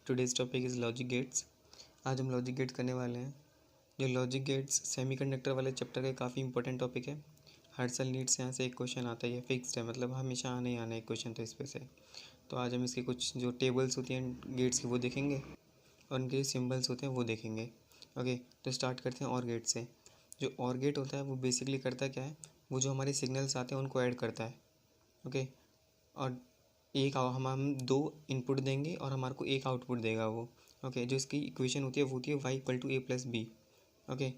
Today's topic is logic gates. आज हम logic gates करने वाले हैं। जो लॉजिक गेट्स सेमीकंडक्टर वाले चैप्टर का काफ़ी इंपॉर्टेंट टॉपिक है। हर साल नीट से यहाँ से एक क्वेश्चन आता है, फिक्स्ड है, मतलब हमेशा आने ही आना एक क्वेश्चन तो इस पे से। तो आज हम इसकी कुछ जो टेबल्स होती हैं गेट्स की वो देखेंगे और उनके सिम्बल्स होते हैं वो देखेंगे। ओके, तो स्टार्ट करते हैं और गेट से। जो और गेट होता है वो बेसिकली करता क्या है, वो जो हमारे सिग्नल्स आते हैं उनको ऐड करता है। ओके, और हम दो इनपुट देंगे और हमारे को एक आउटपुट देगा वो। ओके, जो इसकी इक्वेशन होती है वो होती है y equal to A plus B. Okay,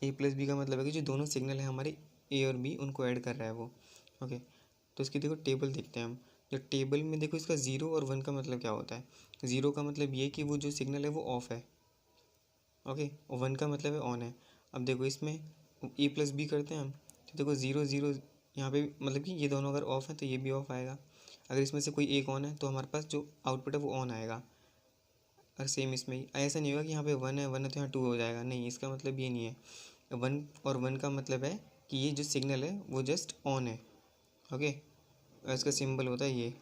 A plus B का मतलब है कि जो दोनों सिग्नल है हमारे ए और बी उनको ऐड कर रहा है वो। ओके, तो इसकी देखो टेबल देखते हैं हम। जो टेबल में देखो इसका 0 और 1 का मतलब क्या होता है। 0 का मतलब ये कि वो जो सिग्नल है वो ऑफ है। ओके, और 1 का मतलब है ऑन है। अब देखो इसमें ए प्लस बी करते हैं हम, तो देखो 0 0 यहाँ पे मतलब कि ये दोनों अगर ऑफ है तो ये भी ऑफ आएगा। अगर इसमें से कोई एक ऑन है तो हमारे पास जो आउटपुट है वो ऑन आएगा। और सेम इसमें ही ऐसा नहीं होगा कि यहाँ पे 1 है तो यहाँ 2 हो जाएगा, नहीं, इसका मतलब ये नहीं है। 1 और 1 का मतलब है कि ये जो सिग्नल है वो जस्ट ऑन है। ओके, और इसका सिंबल होता है ये।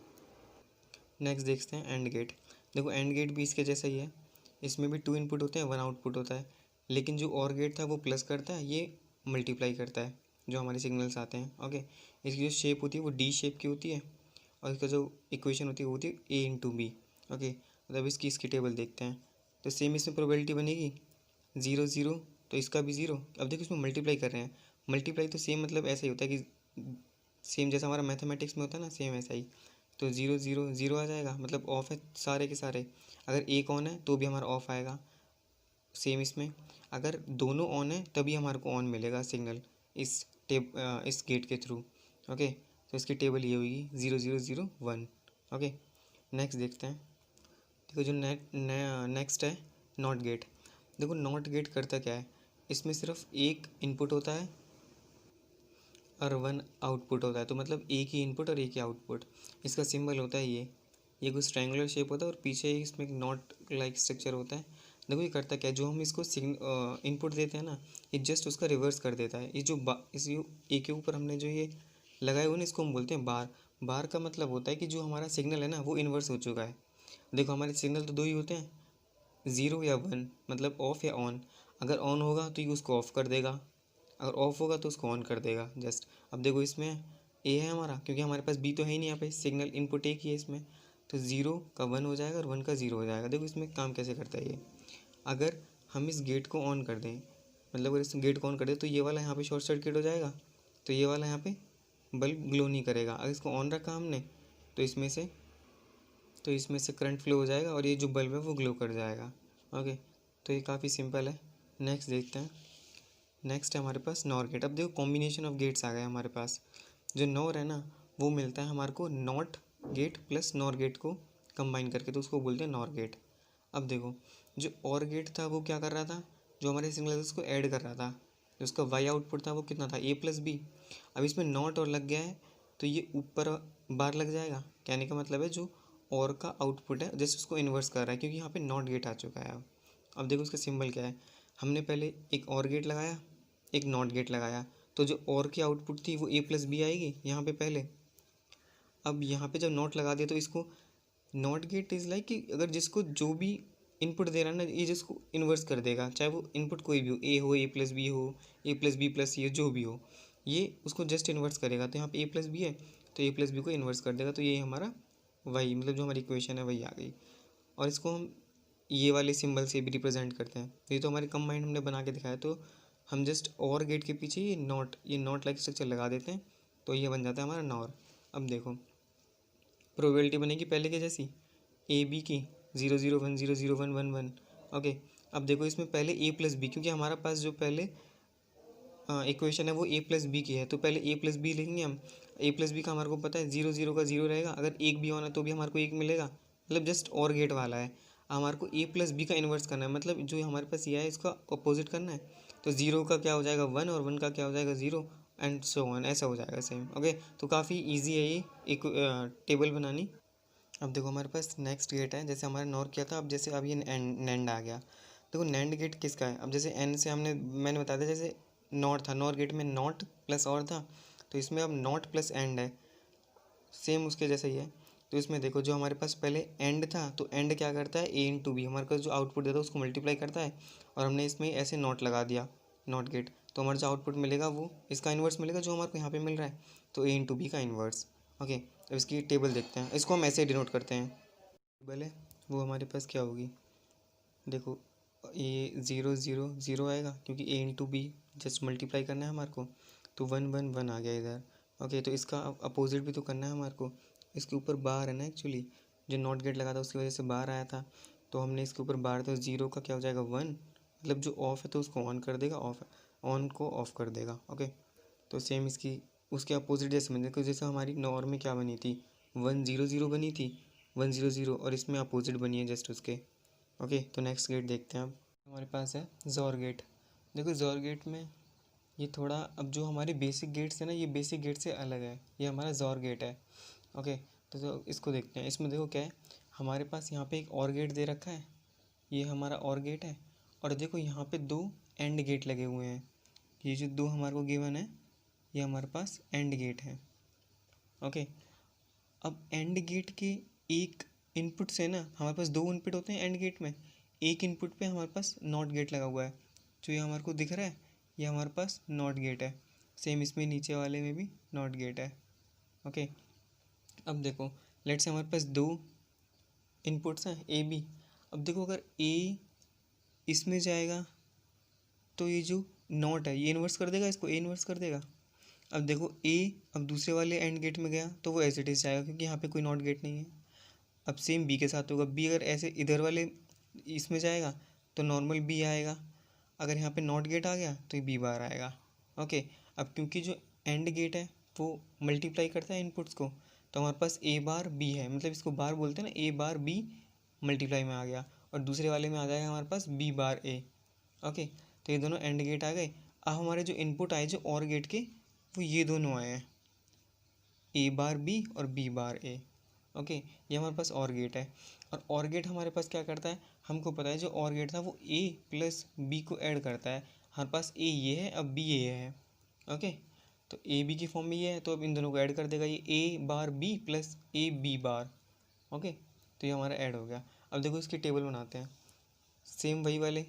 नेक्स्ट देखते हैं एंड गेट। देखो एंड गेट भी इसके जैसा ही है। इसमें भी 2 इनपुट होते हैं, 1 आउटपुट होता है। लेकिन जो और गेट था वो प्लस करता है, ये मल्टीप्लाई करता है जो हमारे सिग्नल्स आते हैं। ओके, इसकी जो शेप होती है वो डी शेप की होती है और इसका जो इक्वेशन होती है वो होती है ए इंटू बी। ओके, मतलब इसकी टेबल देखते हैं। तो सेम इसमें प्रोबेबिलिटी बनेगी 0 0, तो इसका भी 0। अब देखो इसमें मल्टीप्लाई कर रहे हैं। मल्टीप्लाई तो सेम मतलब ऐसा ही होता है कि सेम जैसा हमारा मैथमेटिक्स में होता है ना, सेम ऐसा ही। तो 0 0 0 आ जाएगा, मतलब ऑफ है सारे के सारे। अगर एक ऑन है तो भी हमारा ऑफ आएगा। सेम इसमें अगर दोनों ऑन है तभी हमारे को ऑन मिलेगा सिग्नल इस गेट के थ्रू। ओके, तो इसकी टेबल ये होगी 0 0 0 1। ओके, नेक्स्ट देखते हैं। देखो जो नेक्स्ट है नॉट गेट। देखो नॉट गेट करता क्या है, इसमें सिर्फ एक इनपुट होता है और 1 आउटपुट होता है। तो मतलब एक ही इनपुट और एक ही आउटपुट। इसका सिंबल होता है ये कुछ ट्रायंगुलर शेप होता है और पीछे इसमें एक नॉट लाइक स्ट्रक्चर होता है। देखो ये करता क्या है, जो हम इसको इनपुट देते हैं ना, ये जस्ट उसका रिवर्स कर देता है। ये जो ए के ऊपर हमने जो ये लगाए हुए ना, इसको हम बोलते हैं बार। बार का मतलब होता है कि जो हमारा सिग्नल है ना वो इन्वर्स हो चुका है। देखो हमारे सिग्नल तो दो ही होते हैं, 0 या 1, मतलब ऑफ़ या ऑन। अगर ऑन होगा तो ये उसको ऑफ़ कर देगा, अगर ऑफ़ होगा तो उसको ऑन कर देगा जस्ट। अब देखो इसमें ए है हमारा, क्योंकि हमारे पास बी तो है ही नहीं यहाँ पे, सिग्नल इनपुट एक ही है इसमें। तो 0 का 1 हो जाएगा और 1 का 0 हो जाएगा। देखो इसमें काम कैसे करता है ये। अगर हम इस गेट को ऑन कर दें, मतलब अगर इस गेट को ऑन कर दें तो ये वाला यहाँ पे शॉर्ट सर्किट हो जाएगा, तो ये वाला यहाँ पे बल्ब ग्लो नहीं करेगा। अगर इसको ऑन रखा हमने तो इसमें से करंट फ्लो हो जाएगा और ये जो बल्ब है वो ग्लो कर जाएगा। ओके, तो ये काफ़ी सिंपल है। नेक्स्ट देखते हैं। नेक्स्ट है हमारे पास नॉर गेट। अब देखो कॉम्बिनेशन ऑफ गेट्स आ गए हमारे पास। जो नॉर है ना वो मिलता है हमारे को not gate plus nor gate को कंबाइन करके, तो उसको बोलते हैं नॉर गेट। अब देखो जो और गेट था वो क्या कर रहा था, जो हमारे सिग्नल उसको ऐड कर रहा था। जो उसका वाई आउटपुट था वो कितना था, ए प्लस बी। अब इसमें नॉट और लग गया है तो ये ऊपर बार लग जाएगा। कहने का मतलब है जो और का आउटपुट है जैसे उसको इन्वर्स कर रहा है, क्योंकि यहाँ पे नॉट गेट आ चुका है। अब देखो उसका सिंबल क्या है, हमने पहले एक और गेट लगाया, एक नॉट गेट लगाया, तो जो और की आउटपुट थी वो ए प्लस बी आएगी यहाँ पे पहले। अब यहाँ पे जब नॉट लगा दिया तो इसको नॉट गेट इज़ लाइक कि अगर जिसको जो भी इनपुट दे रहा है ना, ये जिसको इन्वर्स कर देगा, चाहे वो इनपुट कोई भी हो, ए प्लस बी हो, ए प्लस बी प्लस सी जो भी हो, ये उसको जस्ट इन्वर्स करेगा। तो यहाँ पे ए प्लस बी है तो ए प्लस बी को इन्वर्स कर देगा। तो ये हमारा वही, मतलब जो हमारी इक्वेशन है वही आ गई। और इसको हम ये वाले सिंबल से भी रिप्रेजेंट करते हैं। ये तो हमारे कंबाइंड हमने बना के दिखाया, तो हम जस्ट और गेट के पीछे ये नॉट लाइक स्ट्रक्चर लगा देते हैं, तो ये बन जाता है हमारा नॉर। अब देखो प्रोबेबिलिटी बनेगी पहले के जैसी, ए बी की 0 0 1 0 0 1 1 1। ओके, अब देखो इसमें पहले ए प्लस बी, क्योंकि हमारा पास जो पहले इक्वेशन है वो ए प्लस बी की है, तो पहले ए प्लस बी लिखेंगे हम। ए प्लस बी का हमारे को पता है 0 0 का 0 रहेगा, अगर एक भी होना तो भी हमारे को एक मिलेगा, मतलब जस्ट और गेट वाला है। हमारे को ए प्लस बी का इन्वर्स करना है, मतलब जो हमारे पास ये है इसका अपोजिट करना है। तो 0 का क्या हो जाएगा 1 और 1 का क्या हो जाएगा 0 एंड सो ऑन, ऐसा हो जाएगा सेम। ओके, तो काफ़ी ईजी है ये एक टेबल बनानी। अब देखो हमारे पास नेक्स्ट गेट है, जैसे हमारा नॉर किया था, अब जैसे अब ये नैंड आ गया। देखो नैंड गेट किसका है, अब जैसे एन से मैंने बताया था, जैसे नॉट था, नॉर गेट में नॉट प्लस और था, तो इसमें अब नॉट प्लस एंड है, सेम उसके जैसा ही है। तो इसमें देखो जो हमारे पास पहले एंड था, तो एंड क्या करता है, ए इंटू बी, हमारे पास जो आउटपुट देता है उसको मल्टीप्लाई करता है, और हमने इसमें ऐसे नॉट लगा दिया, नॉट गेट, तो हमारा जो आउटपुट मिलेगा वो इसका इन्वर्स मिलेगा जो हमारे को यहाँ पे मिल रहा है, तो ए इंटू बी का इन्वर्स। ओके, अब इसकी टेबल देखते हैं, इसको हम ऐसे डिनोट करते हैं। टेबल है वो हमारे पास क्या होगी, देखो ये 0 0 0 आएगा क्योंकि ए इंटू बी जस्ट मल्टीप्लाई करना है हमारे को, तो 1 1 1 आ गया इधर। ओके, तो इसका अपोजिट भी तो करना है हमारे को, इसके ऊपर बार है ना एक्चुअली, जो नॉट गेट लगा था उसकी वजह से बार आया था, तो हमने इसके ऊपर बार, तो 0 का क्या हो जाएगा 1, मतलब जो ऑफ है तो उसको ऑन कर देगा, ऑफ ऑन को ऑफ कर देगा। ओके, तो सेम इसकी उसके अपोजिट जैसे बन देखो, जैसे हमारी नॉर में क्या बनी थी, 1 0 0 बनी थी, 1 0 0, और इसमें अपोजिट बनी है जस्ट उसके। ओके, तो नेक्स्ट गेट देखते हैं अब, हमारे पास है जोर गेट। देखो जोर गेट में ये थोड़ा, अब जो हमारे बेसिक गेट्स है ना, ये बेसिक गेट से अलग है, ये हमारा जोर गेट है। ओके, तो इसको देखते हैं, इसमें देखो क्या है, हमारे पास यहाँ पे एक और गेट दे रखा है, ये हमारा और गेट है, और देखो यहाँ पे दो एंड गेट लगे हुए हैं, ये जो दो हमारे को गिवन है ये हमारे पास एंड गेट है। ओके, अब एंड गेट के एक इनपुट से ना, हमारे पास दो इनपुट होते हैं एंड गेट में, एक इनपुट पे हमारे पास नॉट गेट लगा हुआ है, जो ये हमारे को दिख रहा है, ये हमारे पास नॉट गेट है। सेम इसमें नीचे वाले में भी नॉट गेट है। ओके, अब देखो लेट्स से हमारे पास दो इनपुट्स हैं ए बी, अब देखो अगर ए इसमें जाएगा तो ये जो नॉट है ये इन्वर्स कर देगा इसको, ए इन्वर्स कर देगा। अब देखो ए अब दूसरे वाले एंड गेट में गया तो वो एज इट इज़ जाएगा क्योंकि यहाँ पे कोई नॉट गेट नहीं है। अब सेम बी के साथ होगा, बी अगर ऐसे इधर वाले इसमें जाएगा तो नॉर्मल बी आएगा, अगर यहाँ पे नॉट गेट आ गया तो ये बी बार आएगा। ओके, अब क्योंकि जो एंड गेट है वो मल्टीप्लाई करता है इनपुट्स को, तो हमारे पास ए बार बी है, मतलब इसको बार बोलते हैं ना, ए बार बी मल्टीप्लाई में आ गया, और दूसरे वाले में आ जाएगा हमारे पास बी बार ए। ओके, तो ये दोनों एंड गेट आ गए। अब हमारे जो इनपुट आए जो और गेट के, वो ये दोनों आए हैं, ए बार बी और बी बार ए। ओके, ये हमारे पास और गेट है, और गेट हमारे पास क्या करता है, हमको पता है जो और गेट था वो ए प्लस बी को ऐड करता है, हमारे पास ए ये है, अब बी ये है। ओके, तो ए बी की फॉर्म में ये है, तो अब इन दोनों को ऐड कर देगा, ये a bar b plus a b bar. Okay, तो ये हमारा ऐड हो गया। अब देखो इसकी टेबल बनाते हैं, सेम वही वाले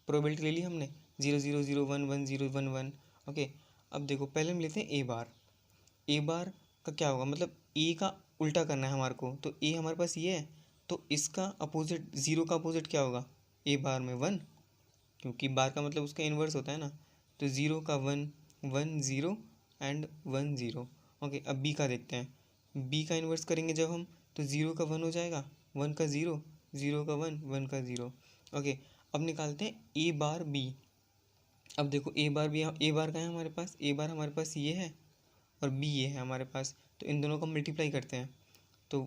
प्रोबेबिलिटी ले ली हमने, 0 0 0 1 1 0 1 1। ओके, अब देखो पहले हम लेते हैं ए बार, ए बार का क्या होगा, मतलब ए का उल्टा करना है हमारे को, तो ए हमारे पास ये है, तो इसका अपोजिट, ज़ीरो का अपोजिट क्या होगा, ए बार में 1, क्योंकि बार का मतलब उसका इन्वर्स होता है ना, तो ज़ीरो का 1 1 0 एंड 1 0। ओके, अब बी का देखते हैं, बी का इन्वर्स करेंगे जब हम, तो ज़ीरो का 1 हो जाएगा, 1 का 0, 0 का 1 1 का 0। ओके, अब निकालते हैं ए बार बी। अब देखो ए बार बी, ए बार का है हमारे पास, ए बार हमारे पास ये है और बी ये है हमारे पास, तो इन दोनों को मल्टीप्लाई करते हैं, तो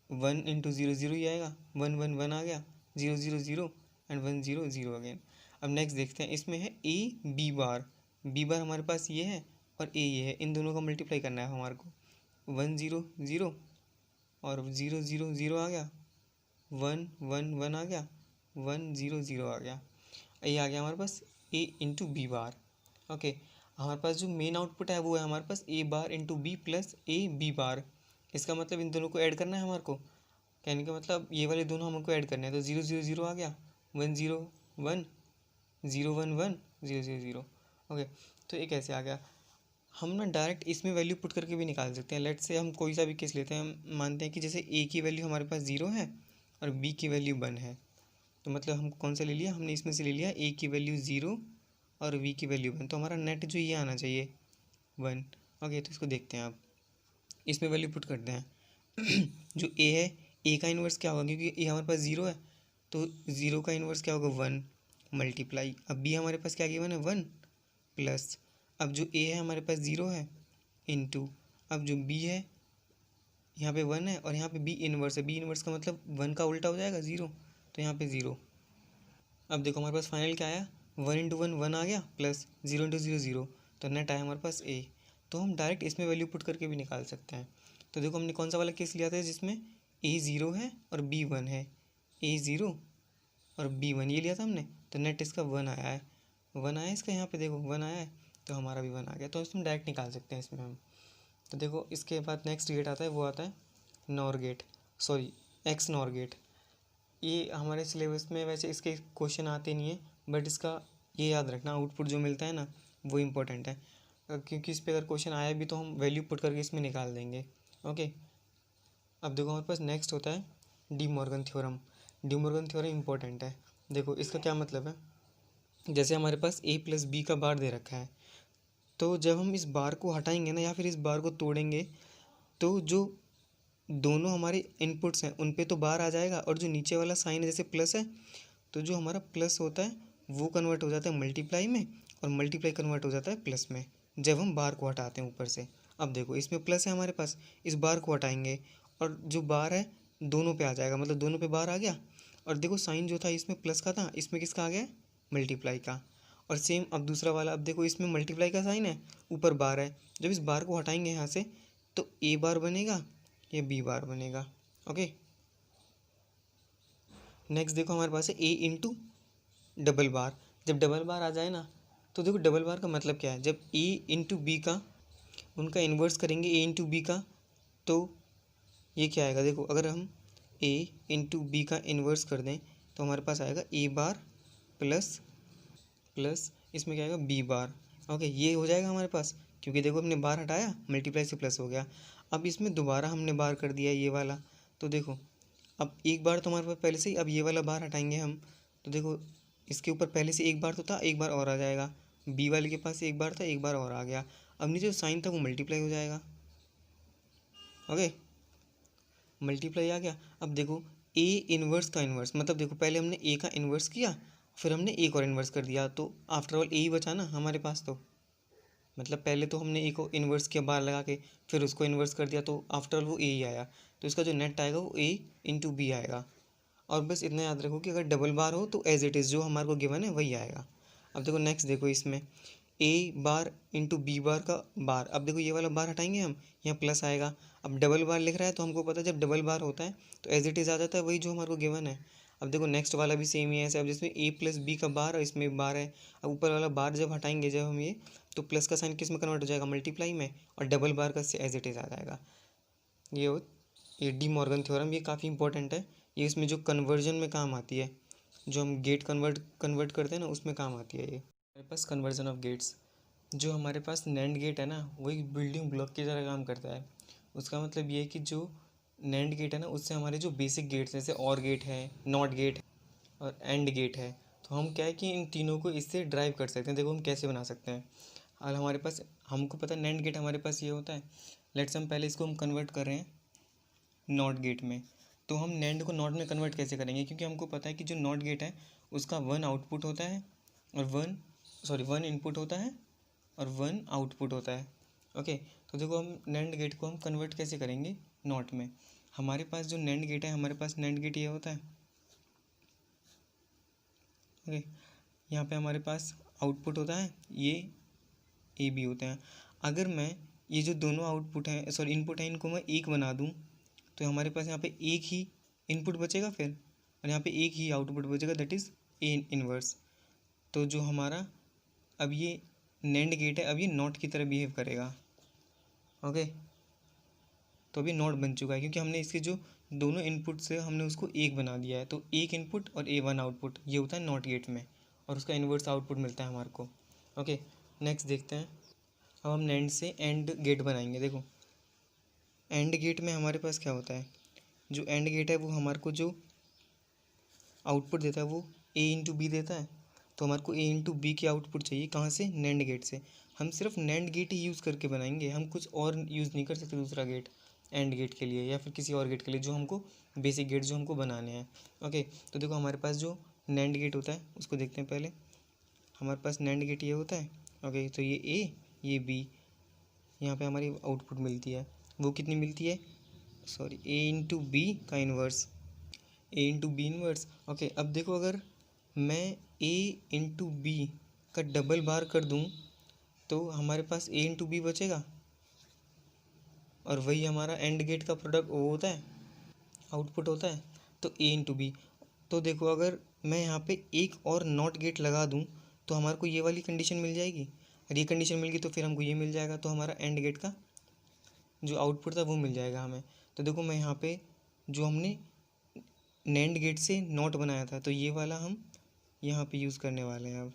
1 इंटू 0 0 ही आएगा, 1 1 1 आ गया, 0 0 0 एंड 1 0 0 अगेन। अब नेक्स्ट देखते हैं, इसमें है ए बी बार, बी बार हमारे पास ये है और ए ये है, इन दोनों का मल्टीप्लाई करना है हमारे को, 1 0 0 और 0 0 0 आ गया, 1 1 1 आ गया, 1 0 0 आ गया, ये आ गया हमारे पास a into b bar. Okay, हमारे पास जो मेन आउटपुट है वो है हमारे पास a bar into b plus a b bar, इसका मतलब इन दोनों को ऐड करना है हमारे को, कहने का मतलब ये वाले दोनों हमको ऐड करने हैं, तो 0 0 0 आ गया, 1 0 1 0 1 1 0 0 0। ओके, तो ये कैसे आ गया, हम ना डायरेक्ट इसमें वैल्यू पुट करके भी निकाल सकते हैं। लेट से हम कोई सा भी केस लेते हैं, हम मानते हैं कि जैसे ए की वैल्यू हमारे पास 0 है और बी की वैल्यू 1 है, तो मतलब हम कौन सा ले लिया, हमने इसमें से ले लिया ए की वैल्यू 0 और वी की वैल्यू 1, तो हमारा नेट जो ये आना चाहिए 1। ओके, तो इसको देखते हैं, आप इसमें वैल्यू पुट करते हैं जो ए है, ए का इन्वर्स क्या होगा, क्योंकि ए हमारे पास 0 है, तो 0 का इन्वर्स क्या होगा 1 मल्टीप्लाई, अब बी हमारे पास क्या गिवन है 1 प्लस, अब जो ए है हमारे पास 0 है इनटू, अब जो बी है यहाँ पे 1 है और यहाँ पे बी इन्वर्स है, बी इन्वर्स का मतलब 1 का उल्टा हो जाएगा 0, तो यहाँ पे 0। अब देखो हमारे पास फाइनल क्या आया, 1 इंटू 1 1 आ गया प्लस 0 इंटू 0 0, तो नेट आया हमारे पास ए। तो हम डायरेक्ट इसमें वैल्यू पुट करके भी निकाल सकते हैं। तो देखो हमने कौन सा वाला केस लिया था जिसमें ए 0 है और बी 1 है, ए 0 और बी 1 ये लिया था हमने, तो नेट इसका 1 आया है, 1 आया इसका, यहाँ पे देखो 1 आया है, तो हमारा भी 1 आ गया, तो इसमें डायरेक्ट निकाल सकते हैं इसमें हम। तो देखो इसके बाद नेक्स्ट गेट आता है, वो आता है nor gate. Sorry X nor gate. ये हमारे सिलेबस में वैसे इसके क्वेश्चन आते नहीं है, बट इसका ये याद रखना, आउटपुट जो मिलता है ना वो इम्पोर्टेंट है, क्योंकि इस पर अगर क्वेश्चन आया भी तो हम वैल्यू पुट करके इसमें निकाल देंगे। ओके, अब देखो हमारे पास नेक्स्ट होता है De Morgan theorem. De Morgan theorem important है। देखो इसका क्या मतलब है, जैसे हमारे पास ए प्लस बी का बार दे रखा है, तो जब हम इस बार को हटाएंगे ना या फिर इस बार को तोड़ेंगे, तो जो दोनों हमारे इनपुट्स हैं उन पे तो बार आ जाएगा, और जो नीचे वाला साइन है जैसे प्लस है, तो जो हमारा प्लस होता है वो कन्वर्ट हो जाता है मल्टीप्लाई में, और मल्टीप्लाई कन्वर्ट हो जाता है प्लस में जब हम बार को हटाते हैं ऊपर से। अब देखो इसमें प्लस है हमारे पास, इस बार को हटाएंगे और जो बार है दोनों पे आ जाएगा, मतलब दोनों पे बार आ गया। और देखो साइन जो था इसमें प्लस का था, इसमें किसका आ गया, मल्टीप्लाई का। और सेम अब दूसरा वाला, अब देखो इसमें मल्टीप्लाई का साइन है, ऊपर बार है, जब इस बार को हटाएंगे यहाँ से तो ए बार बनेगा, ये बी बार बनेगा। ओके, नेक्स्ट देखो हमारे पास है ए इंटू डबल बार। जब डबल बार आ जाए ना, तो देखो डबल बार का मतलब क्या है, जब ए इंटू बी का उनका इन्वर्स करेंगे ए इंटू बी का, तो ये क्या आएगा, देखो अगर हम ए इंटू बी का इन्वर्स कर दें तो हमारे पास आएगा ए बार प्लस प्लस इसमें क्या आएगा बी बार। ओके, ये हो जाएगा हमारे पास, क्योंकि देखो हमने बार हटाया, मल्टीप्लाई से प्लस हो गया। अब इसमें दोबारा हमने बार कर दिया ये वाला, तो देखो अब एक बार तो हमारे पास पहले से ही, अब ये वाला बार हटाएंगे हम, तो देखो इसके ऊपर पहले से एक बार तो था, एक बार और आ जाएगा, बी वाले के पास एक बार था, एक बार और आ गया। अब नीचे जो साइन था वो मल्टीप्लाई हो जाएगा। ओके, मल्टीप्लाई आ गया। अब देखो ए इन्वर्स का इन्वर्स, मतलब देखो पहले हमने ए का इन्वर्स किया, फिर हमने एक और इन्वर्स कर दिया, तो आफ्टर ऑल ए ही बचा ना हमारे पास। तो मतलब पहले तो हमने ए को इन्वर्स किया बार लगा के, फिर उसको इन्वर्स कर दिया, तो आफ्टर ऑल वो ए ही आया, तो इसका जो नेट आएगा वो ए इंटू बी आएगा। और बस इतना याद रखो कि अगर डबल बार हो तो एज इट इज़ जो हमारे को गिवन है वही आएगा। अब देखो नेक्स्ट, देखो इसमें ए बार इंटू बी बार का बार, अब देखो ये वाला बार हटाएंगे हम, यहाँ प्लस आएगा। अब डबल बार लिख रहा है तो हमको पता है जब डबल बार होता है तो एज इट इज़ आ जाता है वही जो हमारे को गिवन है। अब देखो नेक्स्ट वाला भी सेम ही है ऐसे, अब जिसमें ए प्लस बी का बार और इसमें बार है, अब ऊपर वाला बार जब हटाएंगे जब हम ये, तो प्लस का साइन किस में कन्वर्ट हो जाएगा, मल्टीप्लाई में, और डबल बार का एज इट इज़ आ जाएगा। ये हो ये डी मॉर्गन थ्योरम, ये काफ़ी इंपॉर्टेंट है, ये इसमें जो कन्वर्जन में काम आती है, जो हम गेट कन्वर्ट करते हैं ना उसमें काम आती है ये। हमारे पास कन्वर्जन ऑफ गेट्स, जो हमारे पास नैंड गेट है ना वो एक बिल्डिंग ब्लॉक की तरह काम करता है। उसका मतलब ये है कि जो नैंड गेट है ना उससे हमारे जो बेसिक गेट्स जैसे और गेट है, नॉट गेट है और एंड गेट है, तो हम क्या है कि इन तीनों को इससे ड्राइव कर सकते हैं। देखो हम कैसे बना सकते हैं, और हमारे पास हमको पता है नैंड गेट हमारे पास ये होता है। लेट्स हम पहले इसको हम कन्वर्ट कर रहे हैं नॉट गेट में, तो हम नैंड को नॉट में कन्वर्ट कैसे करेंगे, क्योंकि हमको पता है कि जो नॉट गेट है उसका वन आउटपुट होता है और वन इनपुट होता है और वन आउटपुट होता है। ओके, तो देखो हम नैंड गेट को हम कन्वर्ट कैसे करेंगे नॉट में। हमारे पास जो नैंड गेट है, हमारे पास नैंड गेट ये होता है। ओके, यहाँ पे हमारे पास आउटपुट होता है, ये ए बी होते हैं। अगर मैं ये जो दोनों आउटपुट हैं सॉरी इनपुट है इनको मैं एक बना दूँ, तो हमारे पास यहाँ पे एक ही इनपुट बचेगा फिर, और यहाँ पे एक ही आउटपुट बचेगा, दैट इज़ ए इनवर्स। तो जो हमारा अब ये नैंड गेट है अब ये नॉट की तरह बिहेव करेगा। ओके, तो अभी नॉट बन चुका है क्योंकि हमने इसके जो दोनों इनपुट से हमने उसको एक बना दिया है, तो एक इनपुट और ए वन आउटपुट ये होता है नॉट गेट में, और उसका इन्वर्स आउटपुट मिलता है हमारे को। ओके, नेक्स्ट देखते हैं, अब हम नैंड से एंड गेट बनाएंगे। देखो एंड गेट में हमारे पास क्या होता है, जो एंड गेट है वो हमारे को जो आउटपुट देता है वो ए इंटू बी देता है, तो हमारे को ए इंटू बी की आउटपुट चाहिए कहाँ से, नैंड गेट से। हम सिर्फ नैंड गेट ही यूज़ करके बनाएंगे, हम कुछ और यूज़ नहीं कर सकते दूसरा गेट एंड गेट के लिए या फिर किसी और गेट के लिए जो हमको बेसिक गेट जो हमको बनाने हैं। ओके, तो देखो हमारे पास जो नैंड गेट होता है उसको देखते हैं पहले। हमारे पास नैंड गेट ये होता है। ओके, तो ये ए ये बी, यहाँ पे हमारी आउटपुट मिलती है, वो कितनी मिलती है, सॉरी ए इंटू बी का इन्वर्स, ए इंटू बी इन्वर्स। ओके, अब देखो अगर मैं ए इंटू बी का डबल बार कर दूँ तो हमारे पास ए इंटू बी बचेगा, और वही हमारा एंड गेट का प्रोडक्ट वो होता है, आउटपुट होता है, तो ए इंटू बी। तो देखो अगर मैं यहाँ पे एक और नॉट गेट लगा दूँ तो हमारे को ये वाली कंडीशन मिल जाएगी, और ये कंडीशन मिल गई तो फिर हमको ये मिल जाएगा, तो हमारा एंड गेट का जो आउटपुट था वो मिल जाएगा हमें। तो देखो मैं यहाँ पे जो हमने नैंड गेट से नॉट बनाया था, तो ये वाला हम यहाँ पे यूज़ करने वाले हैं अब।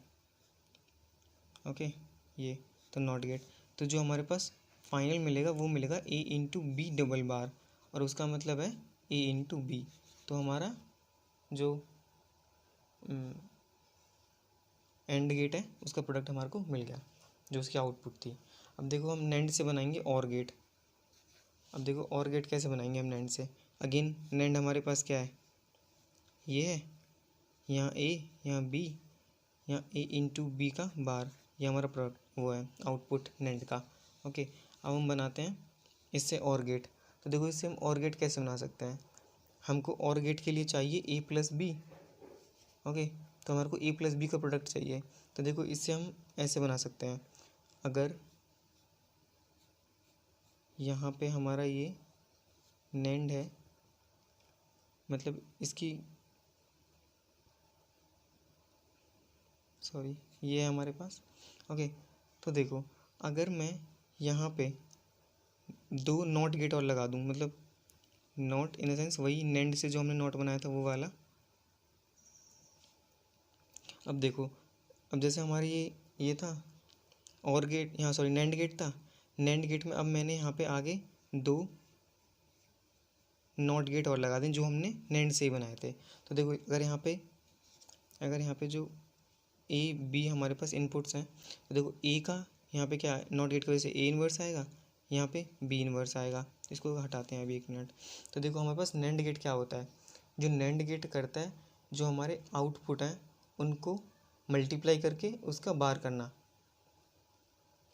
ओके, ये तो नॉट गेट, तो जो हमारे पास फाइनल मिलेगा वो मिलेगा ए इंटू बी डबल बार, और उसका मतलब है ए इंटू बी। तो हमारा जो एंड गेट है उसका प्रोडक्ट हमारे को मिल गया, जो उसकी आउटपुट थी। अब देखो हम नैंड से बनाएंगे और गेट। अब देखो और गेट कैसे बनाएंगे हम नैंड से। अगेन नैंड हमारे पास क्या है, ये है, यहाँ ए, यहाँ बी, यहाँ ए इंटू बी का बार, ये हमारा प्रोडक्ट वो है आउटपुट नैंड का। ओके, अब हम बनाते हैं इससे और गेट। तो देखो इससे हम और गेट कैसे बना सकते हैं, हमको और गेट के लिए चाहिए ए प्लस बी। ओके, तो हमारे को ए प्लस बी का प्रोडक्ट चाहिए। तो देखो इससे हम ऐसे बना सकते हैं, अगर यहाँ पे हमारा ये नैंड है, मतलब इसकी सॉरी ये है हमारे पास। ओके, तो देखो अगर मैं यहाँ पे दो नॉट गेट और लगा दूँ, मतलब नॉट इन द सेंस वही नैंड से जो हमने नॉट बनाया था वो वाला। अब देखो, अब जैसे हमारी ये था और गेट, यहाँ सॉरी नैंड गेट था, नैंड गेट में अब मैंने यहाँ पे आगे दो नॉट गेट और लगा दें जो हमने नैंड से ही बनाए थे। तो देखो अगर यहाँ पे जो ए बी हमारे पास इनपुट्स हैं, तो देखो ए का यहाँ पे क्या है, नॉट गेट की वजह से ए इन्वर्स आएगा, यहाँ पे बी इन्वर्स आएगा। इसको हटाते हैं अभी 1 मिनट। तो देखो हमारे पास नैंड गेट क्या होता है, जो नैंड गेट करता है जो हमारे आउटपुट हैं उनको मल्टीप्लाई करके उसका बार करना,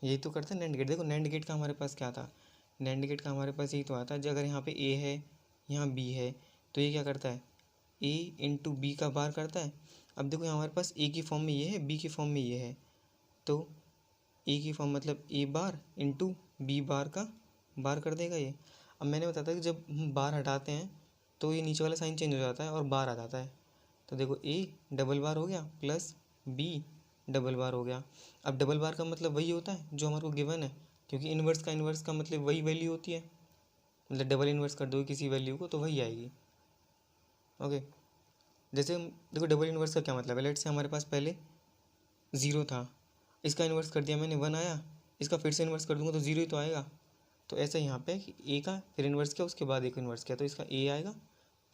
यही तो करता है नैंड गेट। देखो नैंड गेट का हमारे पास क्या था, नैंड गेट का हमारे पास यही तो आता है, जो अगर यहाँ पे ए है यहाँ बी है, तो ये क्या करता है, ए इंटू बी का बार करता है। अब देखो यहाँ हमारे पास ए की फॉर्म में ये है, बी की फॉर्म में ये है, तो ए की फॉर्म मतलब ए बार इंटू बी बार का बार कर देगा ये। अब मैंने बताया था कि जब हम बार हटाते हैं तो ये नीचे वाला साइन चेंज हो जाता है और बार आ जाता है। तो देखो ए डबल बार हो गया प्लस बी डबल बार हो गया। अब डबल बार का मतलब वही होता है जो हमारे को गिवन है, क्योंकि इन्वर्स का मतलब वही वैल्यू होती है, मतलब डबल इन्वर्स कर दो किसी वैल्यू को तो वही आएगी। ओके, जैसे देखो डबल इन्वर्स का क्या मतलब है, लेट से हमारे पास पहले ज़ीरो था, इसका इन्वर्स कर दिया मैंने 1 आया, इसका फिर से इन्वर्स कर दूंगा तो ज़ीरो ही तो आएगा। तो ऐसा यहाँ पे कि ए का फिर इन्वर्स किया उसके बाद ए को इन्वर्स किया, तो इसका ए आएगा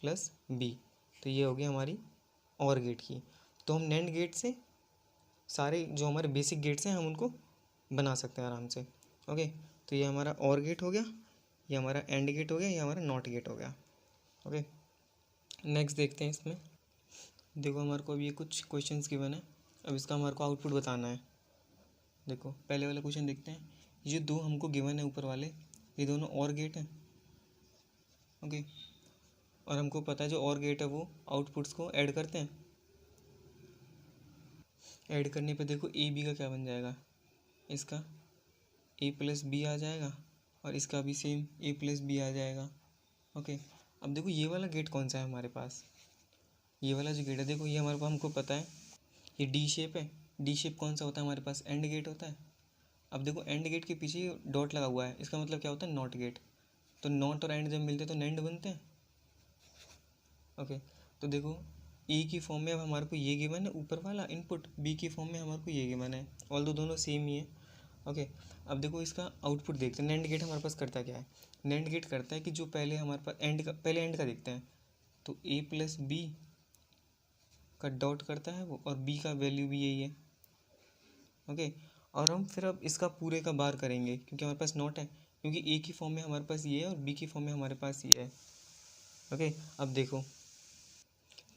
प्लस बी। तो ये हो गई हमारी और गेट की। तो हम नैंड गेट से सारे जो हमारे बेसिक गेट्स हैं हम उनको बना सकते हैं आराम से। ओके, तो ये हमारा और गेट हो गया, ये हमारा एंड गेट हो गया, ये हमारा नॉट गेट हो गया। ओके, नेक्स्ट देखते हैं इसमें। देखो हमारे को अब ये कुछ क्वेश्चंस गिवन है, अब इसका हमारे को आउटपुट बताना है। देखो पहले वाला क्वेश्चन देखते हैं, ये दो हमको गिवन है ऊपर वाले, ये दोनों और गेट हैं। ओके, और हमको पता है जो और गेट है वो आउटपुट्स को ऐड करते हैं। ऐड करने पे देखो ए बी का क्या बन जाएगा, इसका ए प्लस बी आ जाएगा और इसका भी सेम ए प्लस बी आ जाएगा। ओके, अब देखो ये वाला गेट कौन सा है हमारे पास, ये वाला जो गेट है देखो ये हमारे पास हमको पता है ये डी शेप है। डी शेप कौन सा होता है हमारे पास, एंड गेट होता है। अब देखो एंड गेट के पीछे डॉट लगा हुआ है, इसका मतलब क्या होता है, नॉट गेट। तो नॉट और एंड जब मिलते हैं तो नैंड बनते हैं। ओके, तो देखो ए की फॉर्म में अब हमारे को ये गिवन है ऊपर वाला इनपुट, बी की फॉर्म में हमारे को ये गिवन है, ऑल दो दोनों सेम ही है। ओके, अब देखो इसका आउटपुट देखते हैं। नैंड गेट हमारे पास करता क्या है, नैंड गेट करता है कि जो पहले हमारे पास पहले एंड का देखते हैं, तो ए प्लस बी का डॉट करता है वो, और बी का वैल्यू भी यही है। ओके, और हम फिर अब इसका पूरे का बार करेंगे क्योंकि हमारे पास नॉट है, क्योंकि ए की फॉर्म में हमारे पास ये है और बी की फॉर्म में हमारे पास ये है। ओके, अब देखो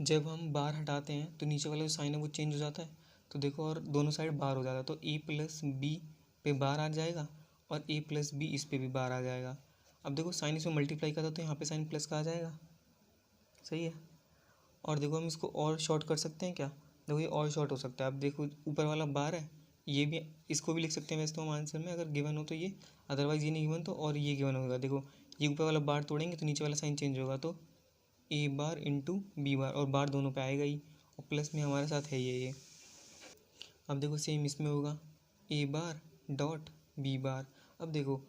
जब हम बार हटाते हैं तो नीचे वाला जो साइन है वो चेंज हो जाता है, तो देखो और दोनों साइड बार हो जाता है, तो ए प्लस बी पे बार आ जाएगा और ए प्लस बी इस पे भी बार आ जाएगा। अब देखो साइन इसमें मल्टीप्लाई करता तो यहाँ पे साइन प्लस का आ जाएगा, सही है। और देखो हम इसको और शॉर्ट कर सकते हैं क्या, देखो ये और शॉर्ट हो सकता है। अब देखो ऊपर वाला बार है, ये भी इसको भी लिख सकते हैं वैसे तो हम आंसर में, अगर गिवन हो तो ये, अदरवाइज़ ये नहीं गिवन तो और ये गिवन होगा। देखो ये ऊपर वाला बार तोड़ेंगे तो नीचे वाला साइन चेंज होगा, तो ए बार इंटू बी बार, और बार दोनों पे आएगा ही, और प्लस में हमारे साथ है ये। अब देखो सेम इसमें होगा ए बार डॉट बी बार। अब देखो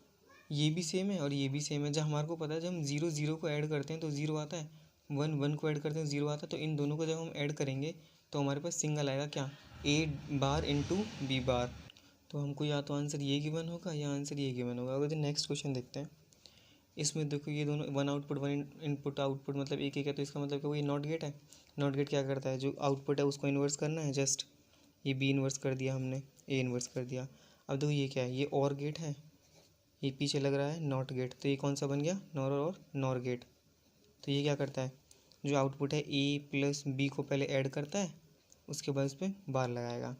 ये भी सेम है और ये भी सेम है। जब हमारे को पता है, जब हम ज़ीरो ज़ीरो को ऐड करते हैं तो ज़ीरो आता है, वन वन को ऐड करते हैं ज़ीरो आता है। तो इन दोनों को जब हम ऐड करेंगे तो हमारे पास सिंगल आएगा, क्या, ए बार इंटू बी बार। तो हमको या तो आंसर ये गिवन होगा या आंसर ये गिवन होगा। अगर नेक्स्ट क्वेश्चन देखते हैं, इसमें देखो ये दोनों one output one input output मतलब एक एक है, तो इसका मतलब क्या, वो ये नॉट गेट है। नॉट गेट क्या करता है, जो आउटपुट है उसको इन्वर्स करना है, जस्ट ये बी इन्वर्स कर दिया हमने, ए इन्वर्स कर दिया। अब देखो ये क्या है, ये और गेट है, ये पीछे लग रहा है नॉट गेट, तो ये कौन सा बन गया, नॉर और नॉर गेट। तो ये क्या करता है, जो आउटपुट है ए प्लस बी को पहले ऐड करता है, उसके बाद उस पर बार लगाएगा।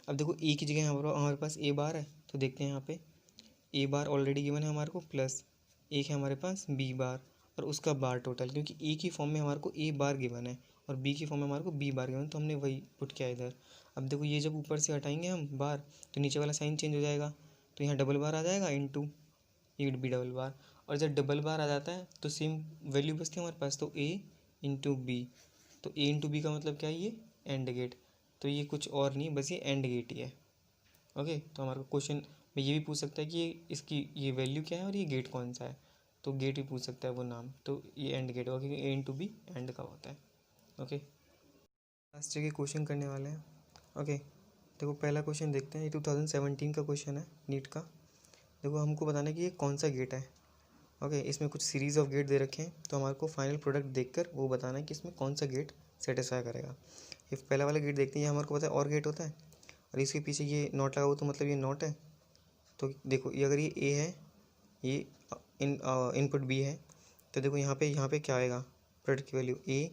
अब देखो ए की जगह हमारे पास ए बार है, तो देखते हैं यहाँ पे ए बार ऑलरेडी गिवन है हमारे को, प्लस एक है हमारे पास बी बार और उसका बार टोटल, क्योंकि ए की फॉर्म में हमारे को ए बार गिवन है और बी की फॉर्म में हमारे को बी बार गिवन, तो हमने वही पुट किया इधर। अब देखो ये जब ऊपर से हटाएंगे हम बार, तो नीचे वाला साइन चेंज हो जाएगा, तो यहाँ डबल बार आ जाएगा इनटू ये बी डबल बार। और जब डबल बार आ जाता है तो सेम वैल्यू बचती है हमारे पास, तो ए इंटू बी। तो ए इंटू बी का मतलब क्या है, ये एंड गेट। तो ये कुछ और नहीं, बस ये एंड गेट ही है। ओके, तो हमारा क्वेश्चन में ये भी पूछ सकता है कि इसकी ये वैल्यू क्या है और ये गेट कौन सा है, तो गेट भी पूछ सकता है वो नाम, तो ये एंड गेट होगा क्योंकि ए इंटू बी एंड का होता है। ओके, लास्ट के क्वेश्चन करने वाले हैं। ओके, देखो पहला क्वेश्चन देखते हैं, ये 2017 का क्वेश्चन है नीट का। देखो हमको बताना है कि ये कौन सा गेट है। ओके, इसमें कुछ सीरीज़ ऑफ गेट दे रखे हैं, तो हमारे को फाइनल प्रोडक्ट देखकर वो बताना है कि इसमें कौन सा गेट सेटिस्फाई करेगा। ये पहला वाला गेट देखते हैं, ये हमारे को पता है और गेट होता है, और इसके पीछे ये नॉट लगा हुआ, तो मतलब ये नॉट है। तो देखो ये अगर ये ए है, ये इनपुट बी है, तो देखो यहाँ पे क्या आएगा, प्रोडक्ट की वैल्यू ए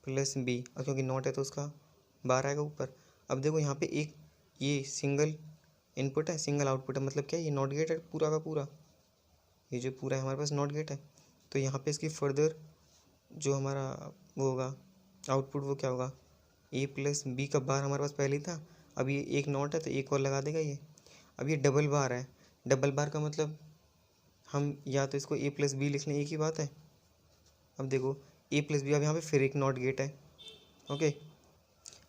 प्लस बी, और क्योंकि नॉट है तो उसका बार आएगा ऊपर। अब देखो यहाँ पे एक ये सिंगल इनपुट है, सिंगल आउटपुट है, मतलब क्या है, ये नॉट गेट है पूरा का पूरा, ये जो पूरा है हमारे पास नॉट गेट है। तो यहाँ पे इसकी फर्दर जो हमारा वो होगा आउटपुट, वो क्या होगा, ए प्लस बी का बार हमारे पास पहले ही था, अब ये एक नॉट है तो एक और लगा देगा ये। अब ये डबल बार है, डबल बार का मतलब हम या तो इसको ए प्लस बी लिख लें, एक ही बात है। अब देखो ए प्लस बी, अब यहाँ पे फिर एक नॉट गेट है। ओके,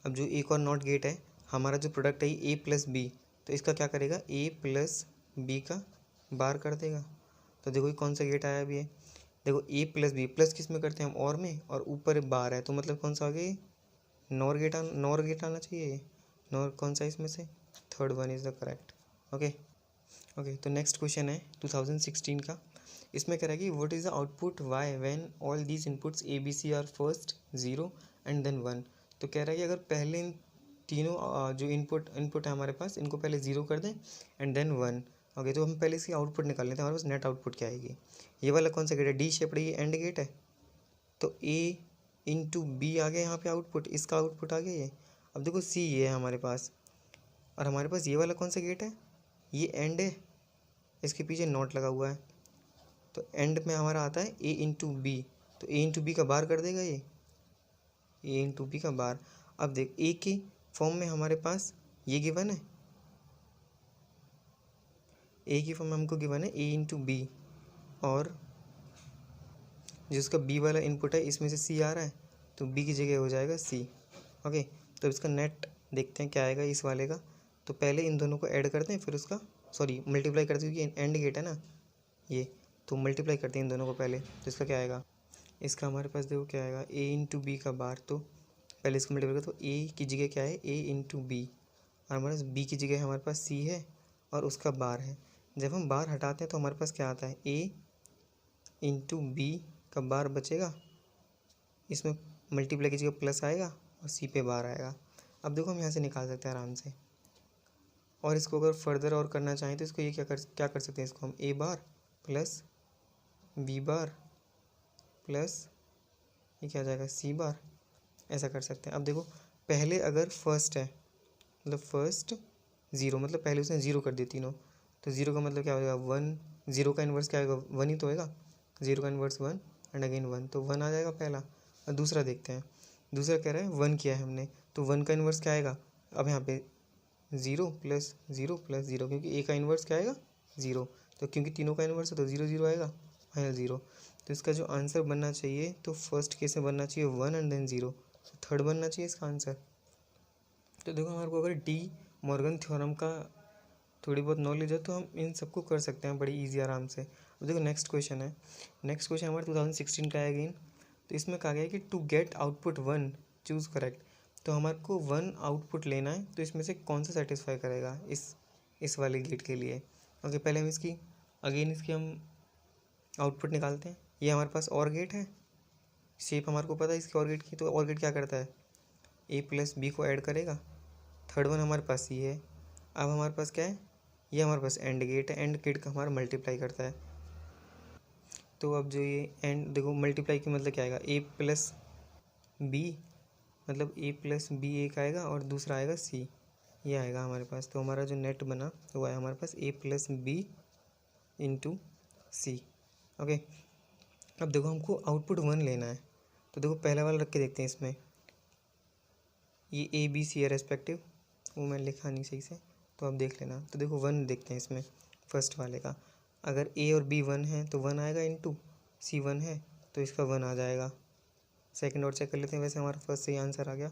अब जो एक और नॉट गेट है, हमारा जो प्रोडक्ट है ए प्लस बी, तो इसका क्या करेगा, ए प्लस बी का बार कर देगा। तो देखो ये कौन सा गेट आया अभी है, देखो ए प्लस बी, प्लस किस में करते हैं हम, और में, और ऊपर बार है, तो मतलब कौन सा आ गया, नॉर गेट आना चाहिए। नॉर कौन सा इसमें से, third one is the correct. Okay okay, तो नेक्स्ट क्वेश्चन है 2016 का। इसमें कह रहा है कि what is the output Y when all these inputs A B C are first 0 and then 1। तो कह रहा है कि अगर पहले इन तीनों जो इनपुट है हमारे पास, इनको पहले 0 कर दें एंड देन 1। ओके, तो हम पहले इसकी आउटपुट निकाल लेते हैं, हमारे पास नेट आउटपुट क्या आएगी। ये वाला कौन सा गेट है, डी शेप्ड, ये एंड गेट है, तो ए इंटू बी आ गया यहाँ पे आउटपुट, इसका आउटपुट आ गया ये। अब देखो सी ये है हमारे पास, और हमारे पास ये वाला कौन सा गेट है, ये एंड है, इसके पीछे नॉट लगा हुआ है, तो एंड में हमारा आता है ए इंटू बी, तो ए इंटू बी का बार कर देगा ये, ए इंटू बी का बार। अब देख ए की फॉर्म में हमारे पास ये गिवन है, ए की फॉर्म में हमको गिवन है ए इंटू बी, और जिसका बी वाला इनपुट है इसमें से सी आ रहा है, तो बी की जगह हो जाएगा सी। ओके, तो इसका नेट देखते हैं क्या आएगा इस वाले का। तो पहले इन दोनों को ऐड करते हैं, फिर उसका मल्टीप्लाई करते हैं, क्योंकि एंड गेट है ना ये, तो मल्टीप्लाई करते हैं इन दोनों को पहले। तो इसका क्या आएगा, इसका हमारे पास देखो क्या आएगा, ए इंटू बी का बार, तो पहले इसको मल्टीप्लाई करो, तो ए की जगह क्या है, ए इंटू बी, और हमारे पास बी की जगह हमारे पास सी है और उसका बार है। जब हम बार हटाते हैं तो हमारे पास क्या आता है, ए इंटू बी का बार बचेगा, इसमें मल्टीप्लाई की जगह प्लस आएगा और सी पे बार आएगा। अब देखो हम यहाँ से निकाल सकते हैं आराम से, और इसको अगर फर्दर और करना चाहें तो इसको ये क्या कर सकते हैं, इसको हम ए बार प्लस बी बार प्लस ये क्या हो जाएगा, सी बार, ऐसा कर सकते हैं। अब देखो पहले अगर फर्स्ट है, मतलब फर्स्ट 0, मतलब पहले उसने 0 कर दिए तीनों, तो 0 का मतलब क्या होगा 1, 0 का इन्वर्स क्या होगा 1 ही तो होगा, 0 का इन्वर्स 1 एंड अगेन 1, तो 1 आ जाएगा पहला। और दूसरा देखते हैं, दूसरा कह रहा है 1 किया है हमने, तो 1 का इन्वर्स क्या आएगा, अब यहाँ पे 0 प्लस 0 प्लस 0, क्योंकि ए का इन्वर्स क्या आएगा 0, तो क्योंकि तीनों का इन्वर्स है तो 0 0 आएगा, फाइनल 0। तो इसका जो आंसर बनना चाहिए, तो फर्स्ट केस में बनना चाहिए 1 एंड देन 0, तो थर्ड बनना चाहिए इसका आंसर। तो देखो हमारे को अगर डी मॉर्गन थ्योरम का थोड़ी बहुत नॉलेज है तो हम इन सबको कर सकते हैं बड़ी ईजी आराम से। अब देखो नेक्स्ट क्वेश्चन है, नेक्स्ट क्वेश्चन हमारे 2016 का है अगेन। तो इसमें कहा गया है कि to get output 1 choose correct. तो हमारे को 1 आउटपुट लेना है, तो इसमें से कौन सा सेटिस्फाई करेगा इस वाले गेट के लिए। ओके, पहले हम इसकी हम आउटपुट निकालते हैं। ये हमारे पास और गेट है, शेप हमारे को पता है इसकी और गेट की। तो और गेट क्या करता है, ए प्लस बी को ऐड करेगा। थर्ड वन हमारे पास ये है। अब हमारे पास क्या है, ये हमारे पास एंड गेट है। एंड गेट का हमारा मल्टीप्लाई करता है। तो अब जो ये एंड देखो मल्टीप्लाई की मतलब क्या आएगा, ए प्लस बी, मतलब ए प्लस बी एक आएगा और दूसरा आएगा सी, ये आएगा हमारे पास। तो हमारा जो नेट बना वो आया हमारे पास ए प्लस बी इंटू सी। ओके, अब देखो हमको आउटपुट 1 लेना है। तो देखो पहला वाला रख के देखते हैं इसमें, ये ए बी सी है रेस्पेक्टिव, वो मैं लिखा नहीं सही से तो आप देख लेना। तो देखो 1 देखते हैं इसमें फर्स्ट वाले का। अगर ए और बी 1 है तो 1 आएगा, इंटू सी 1 है तो इसका 1 आ जाएगा। सेकंड और चेक कर लेते हैं, वैसे हमारा फर्स्ट से ही आंसर आ गया।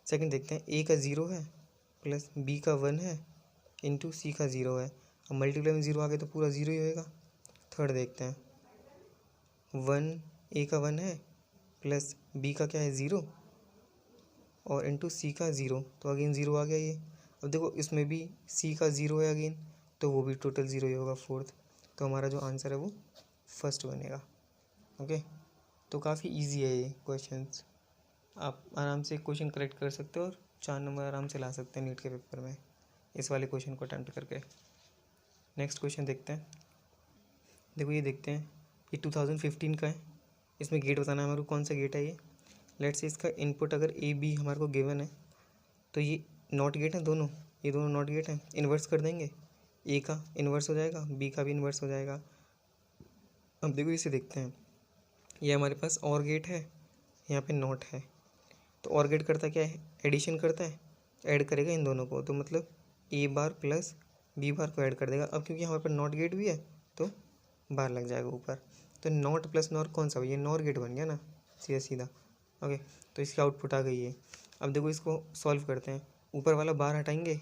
सेकंड देखते हैं, ए का 0 है प्लस बी का 1 है इंटू सी का 0 है। अब मल्टीप्लाई में 0 आ गया तो पूरा 0 ही होएगा। थर्ड देखते हैं, 1 ए का 1 है प्लस बी का क्या है 0 और इंटू सी का 0, तो अगेन 0 आ गया ये। अब देखो इसमें भी सी का 0 है अगेन, तो वो भी टोटल 0 ही होगा फोर्थ। तो हमारा जो आंसर है वो फर्स्ट बनेगा। ओके, तो काफ़ी इजी है ये क्वेश्चंस, आप आराम से क्वेश्चन करेक्ट कर सकते हो और 4 नंबर आराम से ला सकते हैं नीट के पेपर में इस वाले क्वेश्चन को अटेम्प्ट करके। नेक्स्ट क्वेश्चन देखते हैं। देखो ये देखते हैं, ये 2015 का है। इसमें गेट बताना है हमारे को, कौन सा गेट है ये। लेट्स से इसका इनपुट अगर ए बी हमारे को गिवन है, तो ये नॉट गेट है दोनों, ये दोनों नॉट गेट हैं। इन्वर्स कर देंगे, ए का इन्वर्स हो जाएगा, बी का भी इन्वर्स हो जाएगा। अब देखो इसे देखते हैं, ये हमारे पास और गेट है, यहाँ पे नॉट है। तो और गेट करता क्या है, एडिशन करता है, ऐड करेगा इन दोनों को। तो मतलब ए बार प्लस बी बार को ऐड कर देगा। अब क्योंकि हमारे पास नॉट गेट भी है तो बार लग जाएगा ऊपर। तो नॉट प्लस नॉर कौन सा, ये नॉर गेट बन गया ना, सीधा सीधा। ओके, तो इसकी आउटपुट आ गई है। अब देखो इसको सॉल्व करते हैं, ऊपर वाला बार हटाएंगे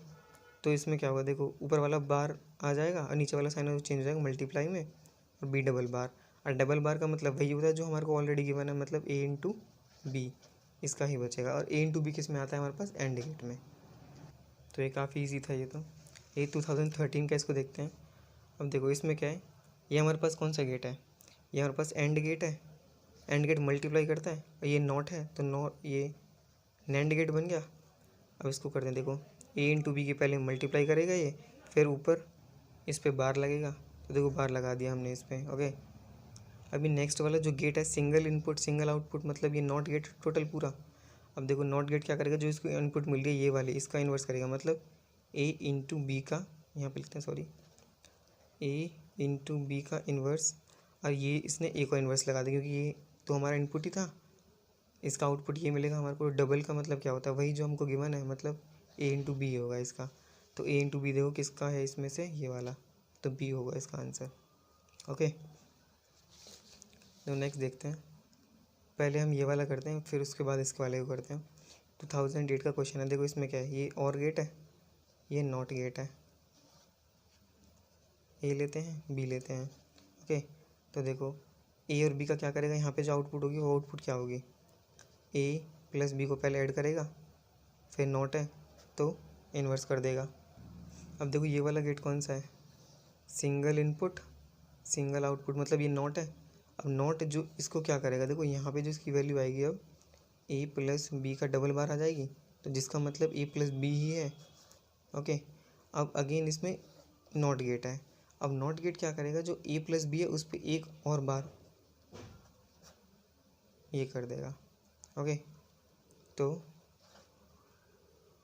तो इसमें क्या होगा, देखो ऊपर वाला बार आ जाएगा और नीचे वाला साइन चेंज हो जाएगा मल्टीप्लाई में, और बी डबल बार। और डबल बार का मतलब वही होता है जो हमारे को ऑलरेडी गिवन है, मतलब ए इंटू बी, इसका ही बचेगा। और ए इंटू बी किस में आता है हमारे पास, एंड गेट में। तो ये काफ़ी ईजी था ये तो। ये 2013 का, इसको देखते हैं। अब देखो इसमें क्या है, ये हमारे पास कौन सा गेट है, ये हमारे पास एंड गेट है। एंड गेट मल्टीप्लाई करता है, और ये नॉट है तो नॉट, ये नैंड गेट बन गया। अब इसको करते हैं, देखो ए इंटू बी के पहले मल्टीप्लाई करेगा ये, फिर ऊपर इस पर बार लगेगा। तो देखो बार लगा दिया हमने इस पर। ओके, अभी नेक्स्ट वाला जो गेट है, सिंगल इनपुट सिंगल आउटपुट, मतलब ये नॉट गेट टोटल पूरा। अब देखो नॉट गेट क्या करेगा, जो इसको इनपुट मिल रही है ये वाली, इसका इन्वर्स करेगा। मतलब ए इंटू बी का, यहाँ पे लिखते हैं सॉरी, ए इंटू बी का इन्वर्स, और ये इसने ए को इन्वर्स लगा दिया क्योंकि ये तो हमारा इनपुट ही था। इसका आउटपुट ये मिलेगा हमारे को। डबल का मतलब क्या होता है, वही जो हमको गिवन है, मतलब ए इंटू बी होगा इसका। तो ए इंटू बी देखो किसका है इसमें से, ये वाला, तो बी होगा इसका आंसर। ओके, तो नेक्स्ट देखते हैं, पहले हम ये वाला करते हैं फिर उसके बाद इसके वाले को करते हैं। 2008 का क्वेश्चन है। देखो इसमें क्या है, ये और गेट है, ये नॉट गेट है। ए लेते हैं, बी लेते हैं। ओके, तो देखो ए और बी का क्या करेगा, यहाँ पे जो आउटपुट होगी वो आउटपुट क्या होगी, ए प्लस बी को पहले ऐड करेगा, फिर नॉट है तो इन्वर्स कर देगा। अब देखो ये वाला गेट कौन सा है, सिंगल इनपुट सिंगल आउटपुट, मतलब ये नॉट है। अब नॉट जो इसको क्या करेगा, देखो यहाँ पे जो इसकी वैल्यू आएगी, अब ए प्लस बी का डबल बार आ जाएगी, तो जिसका मतलब ए प्लस बी ही है। ओके, अब अगेन इसमें नॉट गेट है। अब नॉट गेट क्या करेगा, जो ए प्लस बी है उस पर एक और बार ये कर देगा। ओके, तो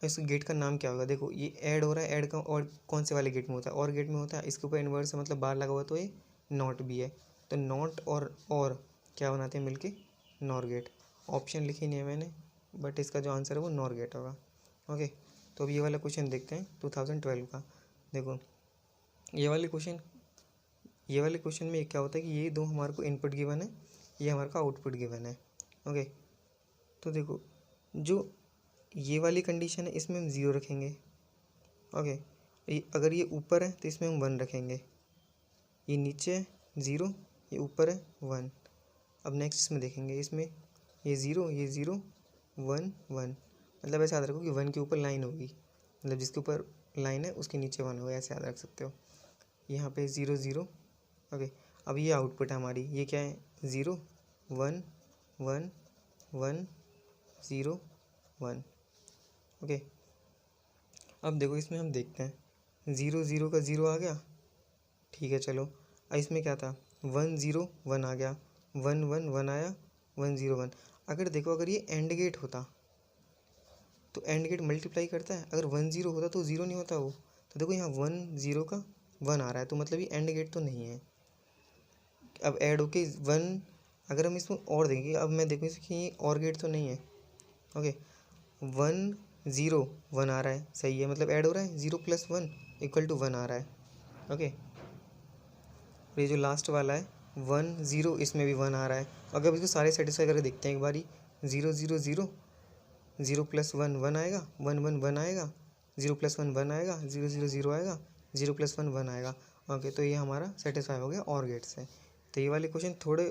इस गेट का नाम क्या होगा, देखो ये ऐड हो रहा है, ऐड का और कौन से वाले गेट में होता है, और गेट में होता है। इसके ऊपर इन्वर्स है मतलब बार लगा हुआ, तो ये नॉट भी है। तो नॉट और क्या बनाते हैं मिलके, नॉर गेट। ऑप्शन लिखी नहीं है मैंने, बट इसका जो आंसर है वो नॉर गेट होगा। ओके, तो अब ये वाला क्वेश्चन देखते हैं 2012 का। देखो ये वाले क्वेश्चन में क्या होता है कि ये दो हमारे को इनपुट गिवन है, ये हमारे को आउटपुट गिवन है। ओके, तो देखो जो ये वाली कंडीशन है इसमें हम ज़ीरो रखेंगे। ओके, अगर ये ऊपर है तो इसमें हम 1 रखेंगे, ये नीचे है 0, ये ऊपर है 1। अब नेक्स्ट इसमें देखेंगे, इसमें ये 0 1 1, मतलब ऐसे याद रखो कि 1 के ऊपर लाइन होगी, मतलब जिसके ऊपर लाइन है उसके नीचे 1 होगा, ऐसे याद रख सकते हो। यहाँ पे 0 0। ओके, अब ये आउटपुट है हमारी, ये क्या है 0 1 1 1 0 1। ओके, अब देखो इसमें हम देखते हैं 0 0 का 0 आ गया, ठीक है चलो। अब इसमें क्या था 1 0 1 आ गया, 1 1 1 आया, 1 0 1। अगर देखो अगर ये एंड गेट होता तो एंड गेट मल्टीप्लाई करता है, अगर 1 0 होता तो 0 नहीं होता वो। तो देखो यहाँ 1 0 का 1 आ रहा है, तो मतलब ये एंड गेट तो नहीं है। अब ऐड होके 1, अगर हम इसमें और देखेंगे, अब मैं देखूँ इसमें ये और गेट तो नहीं है। ओके, 1 0 1 आ रहा है, सही है, मतलब ऐड हो रहा है, 0 + 1 = 1 आ रहा है। ओके, ये जो लास्ट वाला है 1 0, इसमें भी 1 आ रहा है। अगर इसको सारे सेटिस्फाई करके देखते हैं एक बारी, 0 0 0 0 + 1 1 आएगा, 1 1 1 आएगा, 0 + 1 1 आएगा, 0 0 0 आएगा, 0 + 1 1 आएगा। ओके, तो ये हमारा सेटिस्फाई हो गया और गेट से। तो ये वाले क्वेश्चन थोड़े